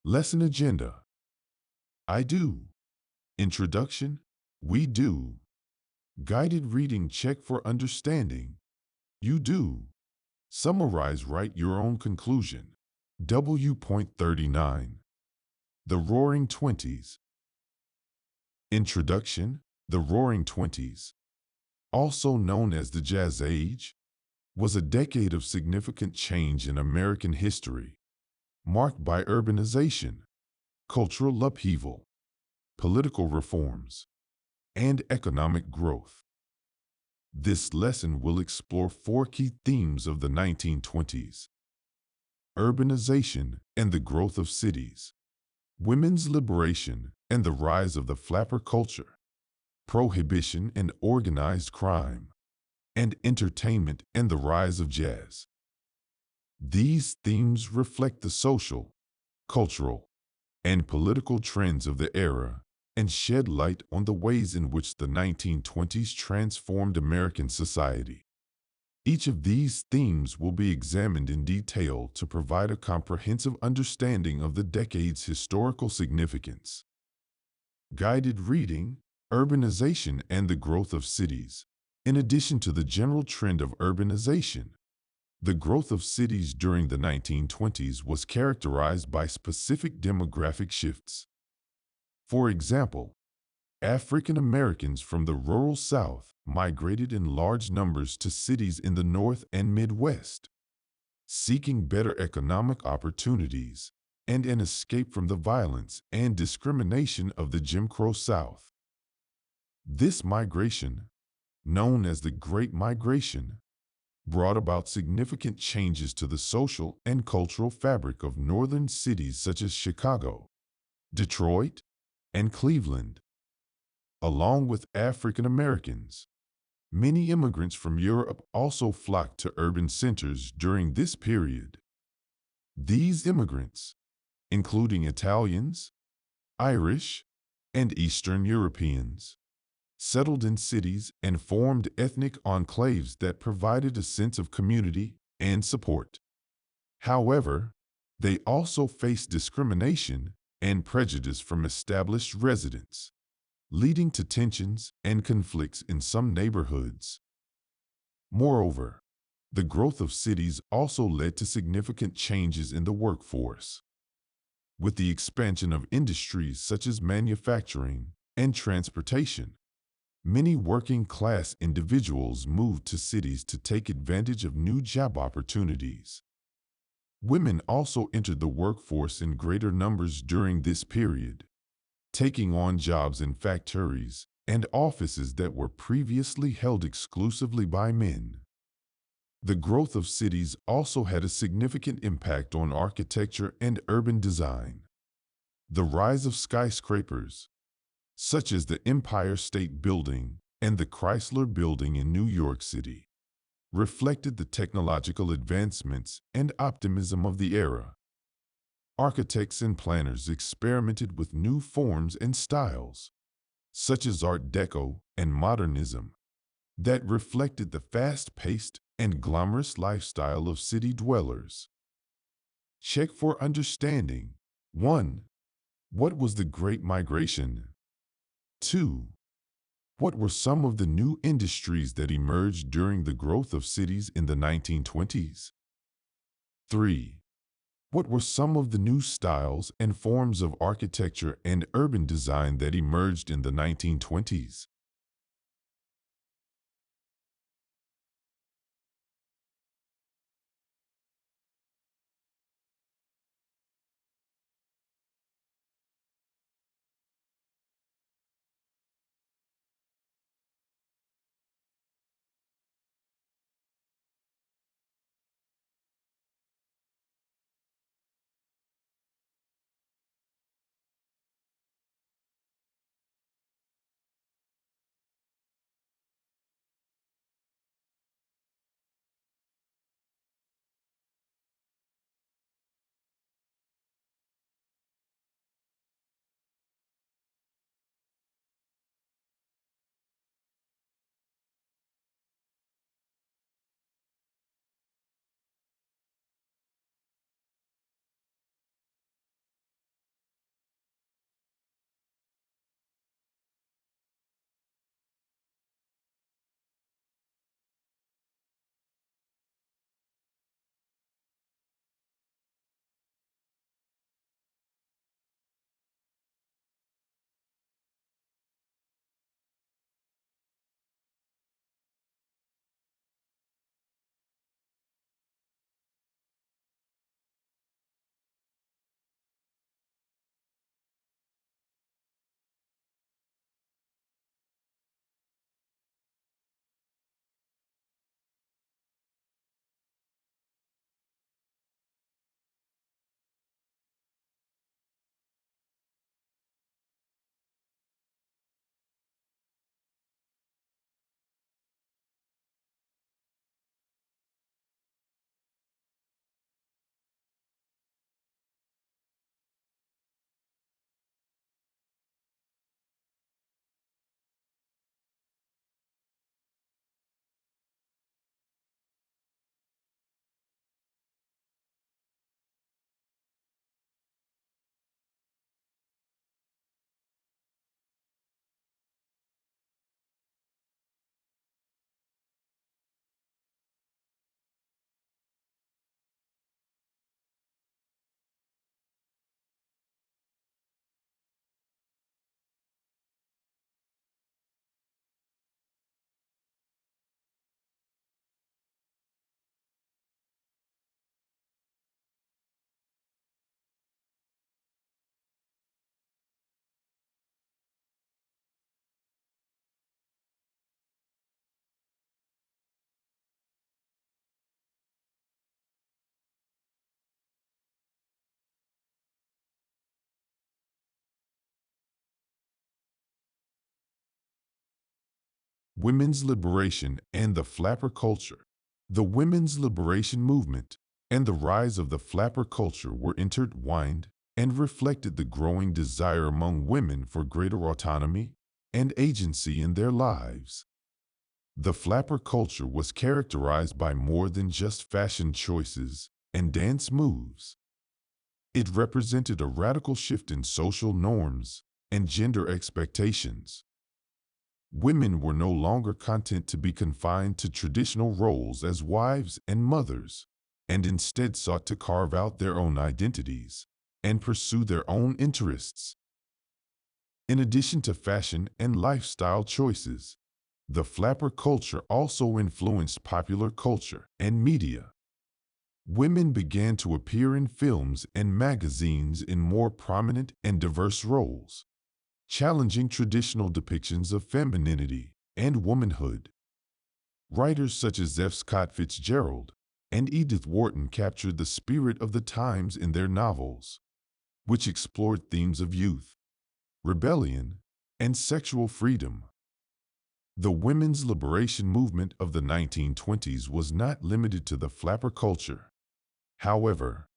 Lesson agenda. I do. Introduction. We do. Guided reading check for understanding. You do. Summarize, write your own conclusion. W.39. The Roaring Twenties. Introduction. The Roaring Twenties, also known as the Jazz Age, was a decade of significant change in American history, marked by urbanization, cultural upheaval, political reforms, and economic growth. This lesson will explore four key themes of the 1920s: urbanization and the growth of cities, women's liberation and the rise of the flapper culture, prohibition and organized crime, and entertainment and the rise of jazz. These themes reflect the social, cultural, and political trends of the era and shed light on the ways in which the 1920s transformed American society. Each of these themes will be examined in detail to provide a comprehensive understanding of the decade's historical significance. Guided reading, urbanization and the growth of cities. In addition to the general trend of urbanization, the growth of cities during the 1920s was characterized by specific demographic shifts. For example, African Americans from the rural South migrated in large numbers to cities in the North and Midwest, seeking better economic opportunities and an escape from the violence and discrimination of the Jim Crow South. This migration, known as the Great Migration, brought about significant changes to the social and cultural fabric of northern cities such as Chicago, Detroit, and Cleveland. Along with African Americans, many immigrants from Europe also flocked to urban centers during this period. These immigrants, including Italians, Irish, and Eastern Europeans, settled in cities and formed ethnic enclaves that provided a sense of community and support. However, they also faced discrimination and prejudice from established residents, leading to tensions and conflicts in some neighborhoods. Moreover, the growth of cities also led to significant changes in the workforce. With the expansion of industries such as manufacturing and transportation, many working-class individuals moved to cities to take advantage of new job opportunities. Women also entered the workforce in greater numbers during this period, taking on jobs in factories and offices that were previously held exclusively by men. The growth of cities also had a significant impact on architecture and urban design. The rise of skyscrapers, such as the Empire State Building and the Chrysler Building in New York City, reflected the technological advancements and optimism of the era. Architects and planners experimented with new forms and styles, such as Art Deco and Modernism, that reflected the fast-paced and glamorous lifestyle of city dwellers. Check for understanding. 1. What was the Great Migration? 2. What were some of the new industries that emerged during the growth of cities in the 1920s? 3. What were some of the new styles and forms of architecture and urban design that emerged in the 1920s? Women's liberation and the flapper culture. The women's liberation movement and the rise of the flapper culture were intertwined and reflected the growing desire among women for greater autonomy and agency in their lives. The flapper culture was characterized by more than just fashion choices and dance moves. It represented a radical shift in social norms and gender expectations. Women were no longer content to be confined to traditional roles as wives and mothers, and instead sought to carve out their own identities and pursue their own interests. In addition to fashion and lifestyle choices, the flapper culture also influenced popular culture and media. Women began to appear in films and magazines in more prominent and diverse roles, challenging traditional depictions of femininity and womanhood. Writers such as F. Scott Fitzgerald and Edith Wharton captured the spirit of the times in their novels, which explored themes of youth, rebellion, and sexual freedom. The women's liberation movement of the 1920s was not limited to the flapper culture. However,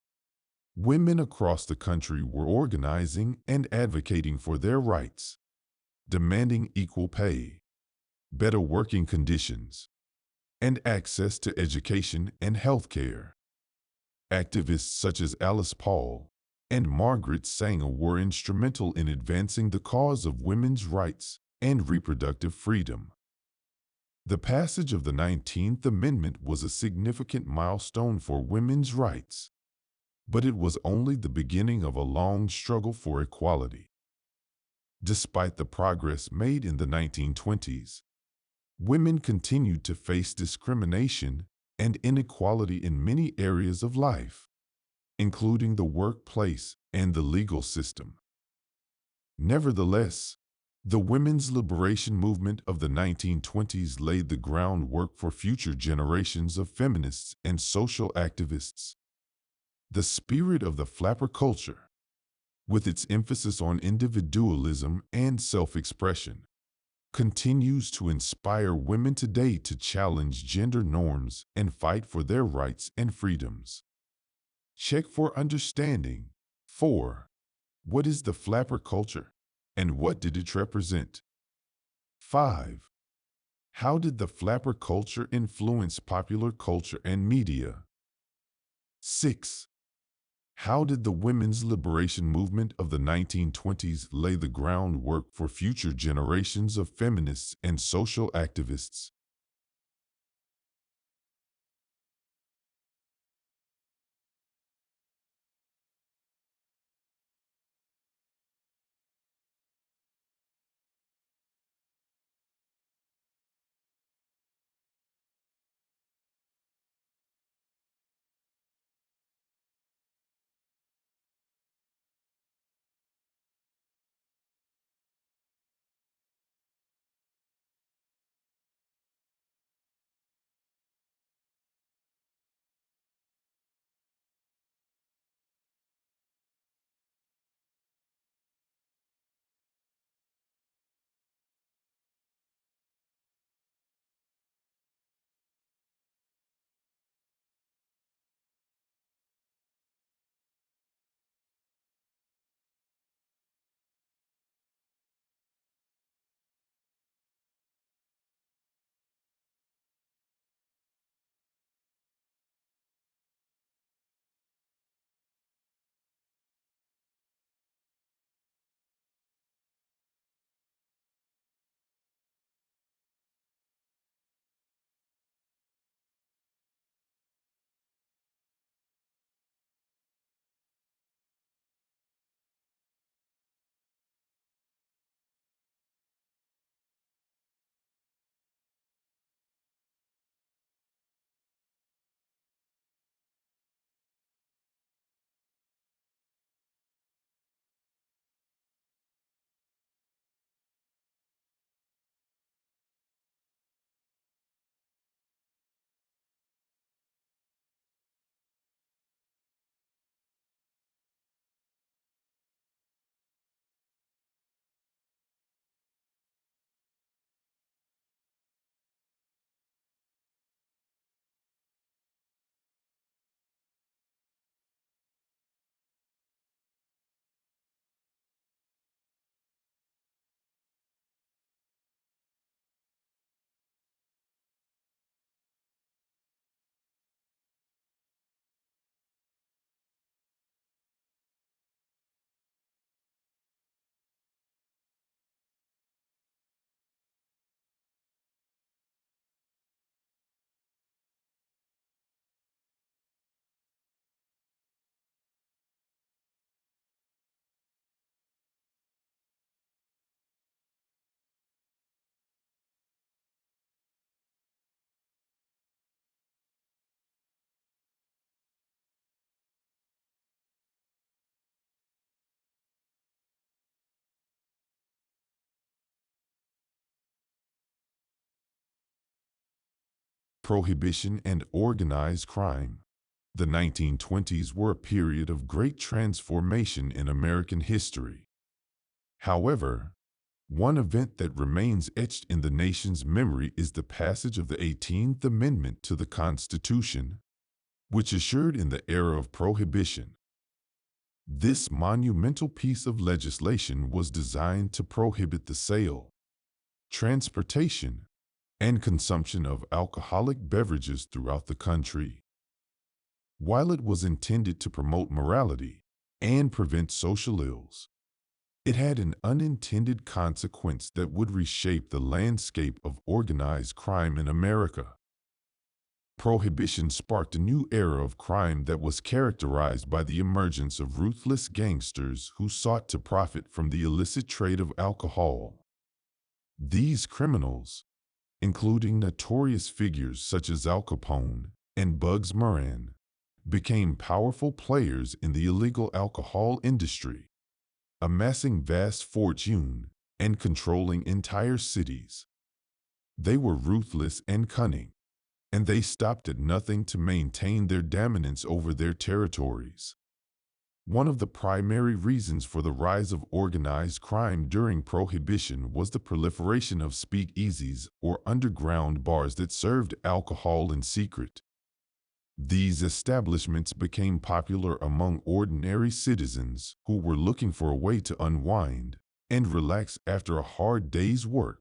women across the country were organizing and advocating for their rights, demanding equal pay, better working conditions, and access to education and health care. Activists such as Alice Paul and Margaret Sanger were instrumental in advancing the cause of women's rights and reproductive freedom. The passage of the 19th Amendment was a significant milestone for women's rights, but it was only the beginning of a long struggle for equality. Despite the progress made in the 1920s, women continued to face discrimination and inequality in many areas of life, including the workplace and the legal system. Nevertheless, the women's liberation movement of the 1920s laid the groundwork for future generations of feminists and social activists. The spirit of the flapper culture, with its emphasis on individualism and self-expression, continues to inspire women today to challenge gender norms and fight for their rights and freedoms. Check for understanding. 4. What is the flapper culture, and what did it represent? 5. How did the flapper culture influence popular culture and media? 6. How did the women's liberation movement of the 1920s lay the groundwork for future generations of feminists and social activists? Prohibition and organized crime. The 1920s were a period of great transformation in American history. However, one event that remains etched in the nation's memory is the passage of the 18th Amendment to the Constitution, which ushered in the era of Prohibition. This monumental piece of legislation was designed to prohibit the sale, transportation, and consumption of alcoholic beverages throughout the country. While it was intended to promote morality and prevent social ills, it had an unintended consequence that would reshape the landscape of organized crime in America. Prohibition sparked a new era of crime that was characterized by the emergence of ruthless gangsters who sought to profit from the illicit trade of alcohol. These criminals, including notorious figures such as Al Capone and Bugs Moran, became powerful players in the illegal alcohol industry, amassing vast fortunes and controlling entire cities. They were ruthless and cunning, and they stopped at nothing to maintain their dominance over their territories. One of the primary reasons for the rise of organized crime during Prohibition was the proliferation of speakeasies or underground bars that served alcohol in secret. These establishments became popular among ordinary citizens who were looking for a way to unwind and relax after a hard day's work.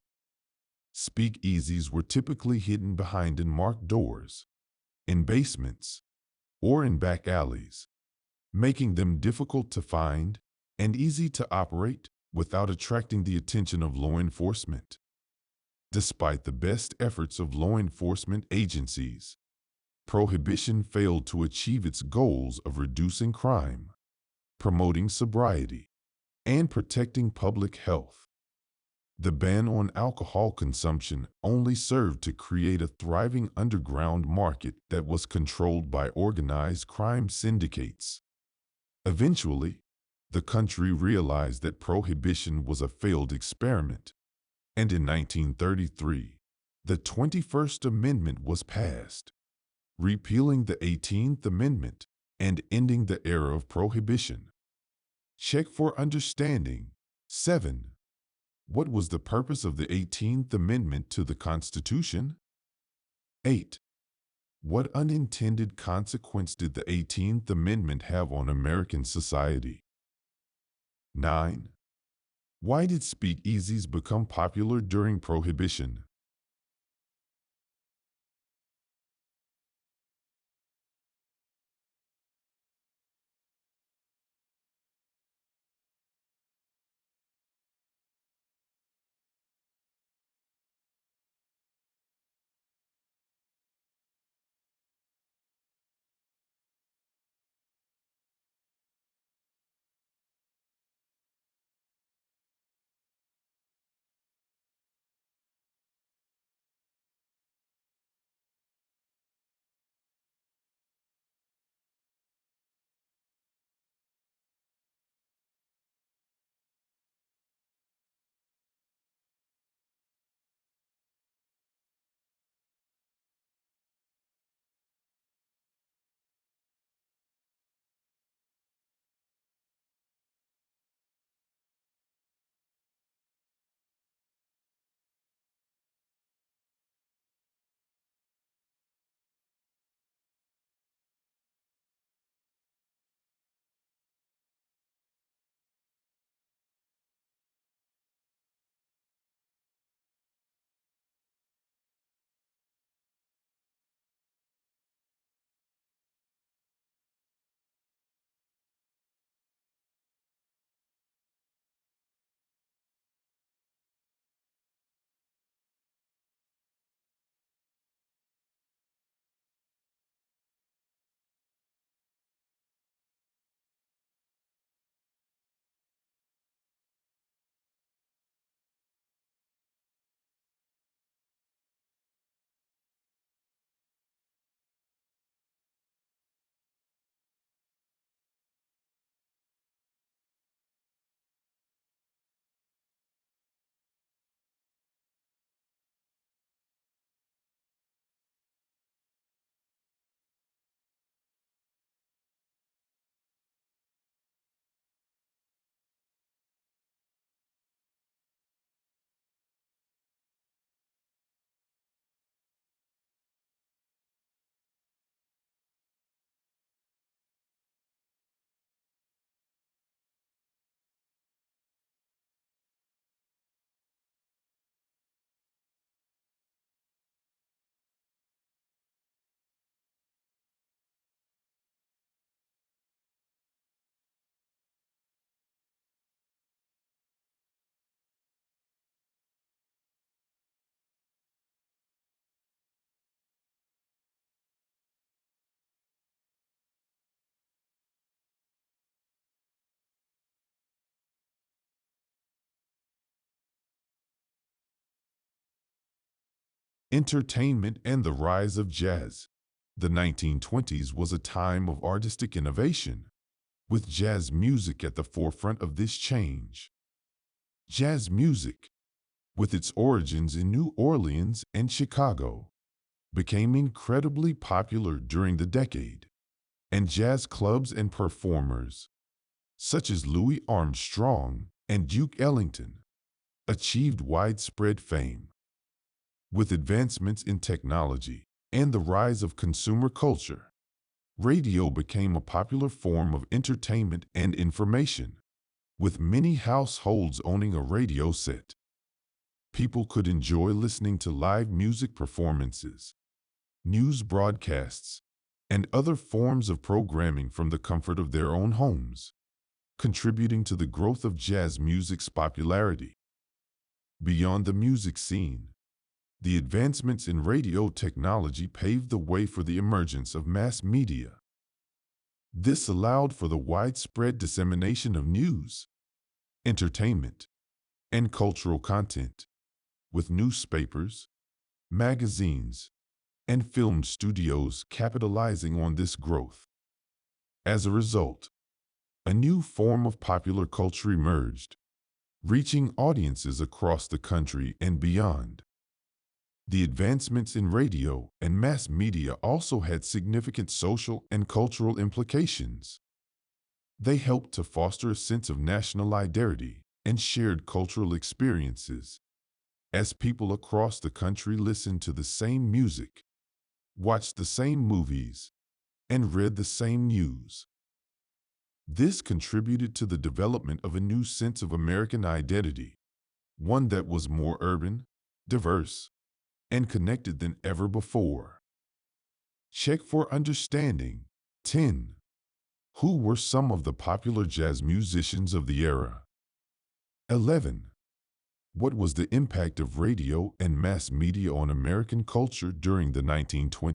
Speakeasies were typically hidden behind unmarked doors, in basements, or in back alleys, making them difficult to find and easy to operate without attracting the attention of law enforcement. Despite the best efforts of law enforcement agencies, Prohibition failed to achieve its goals of reducing crime, promoting sobriety, and protecting public health. The ban on alcohol consumption only served to create a thriving underground market that was controlled by organized crime syndicates. Eventually, the country realized that Prohibition was a failed experiment, and in 1933, the 21st Amendment was passed, repealing the 18th Amendment and ending the era of Prohibition. Check for understanding. 7. What was the purpose of the 18th Amendment to the Constitution? 8. What unintended consequence did the 18th Amendment have on American society? 9. Why did speakeasies become popular during Prohibition? Entertainment and the rise of jazz. The 1920s was a time of artistic innovation, with jazz music at the forefront of this change. Jazz music, with its origins in New Orleans and Chicago, became incredibly popular during the decade, and jazz clubs and performers, such as Louis Armstrong and Duke Ellington, achieved widespread fame. With advancements in technology and the rise of consumer culture, radio became a popular form of entertainment and information, with many households owning a radio set. People could enjoy listening to live music performances, news broadcasts, and other forms of programming from the comfort of their own homes, contributing to the growth of jazz music's popularity. Beyond the music scene, the advancements in radio technology paved the way for the emergence of mass media. This allowed for the widespread dissemination of news, entertainment, and cultural content, with newspapers, magazines, and film studios capitalizing on this growth. As a result, a new form of popular culture emerged, reaching audiences across the country and beyond. The advancements in radio and mass media also had significant social and cultural implications. They helped to foster a sense of national identity and shared cultural experiences, as people across the country listened to the same music, watched the same movies, and read the same news. This contributed to the development of a new sense of American identity, one that was more urban, diverse, and connected than ever before. Check for understanding. 10. Who were some of the popular jazz musicians of the era? 11. What was the impact of radio and mass media on American culture during the 1920s?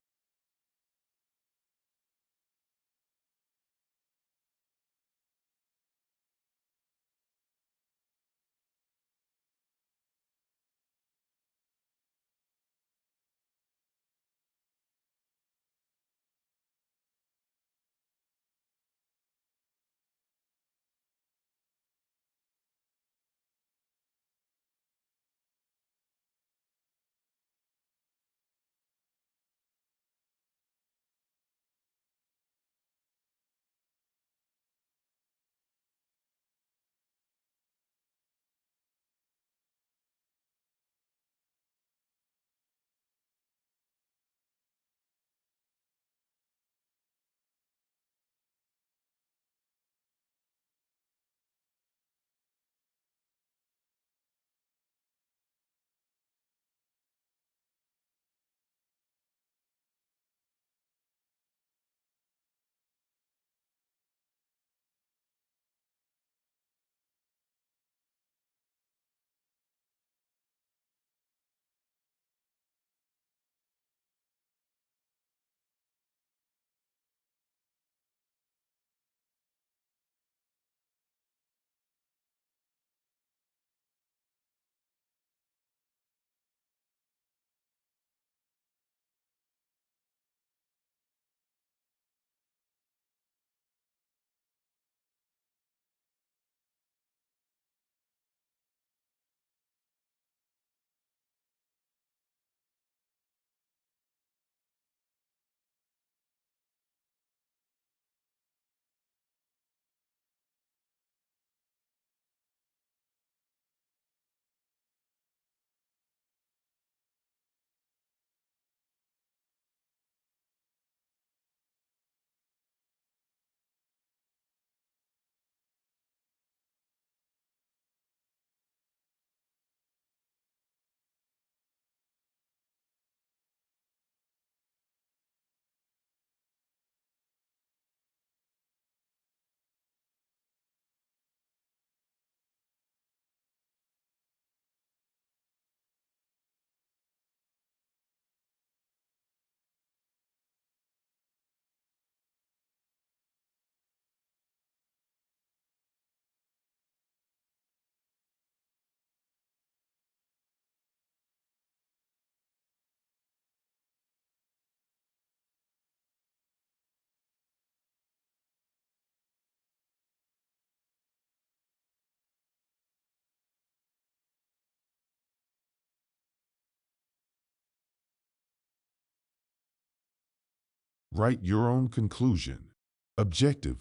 Write your own conclusion. Objective.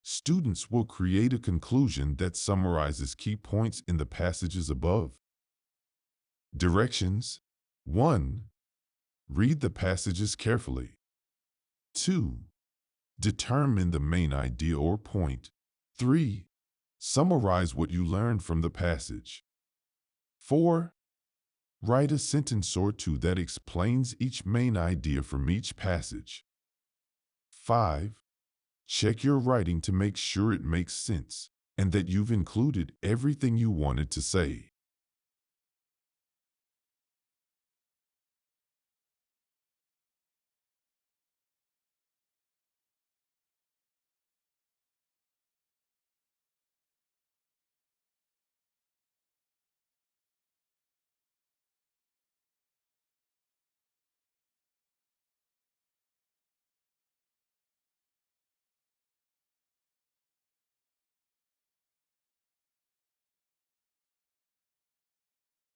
Students will create a conclusion that summarizes key points in the passages above. Directions. 1. Read the passages carefully. 2. Determine the main idea or point. 3. Summarize what you learned from the passage. 4. Write a sentence or two that explains each main idea from each passage. 5. Check your writing to make sure it makes sense and that you've included everything you wanted to say.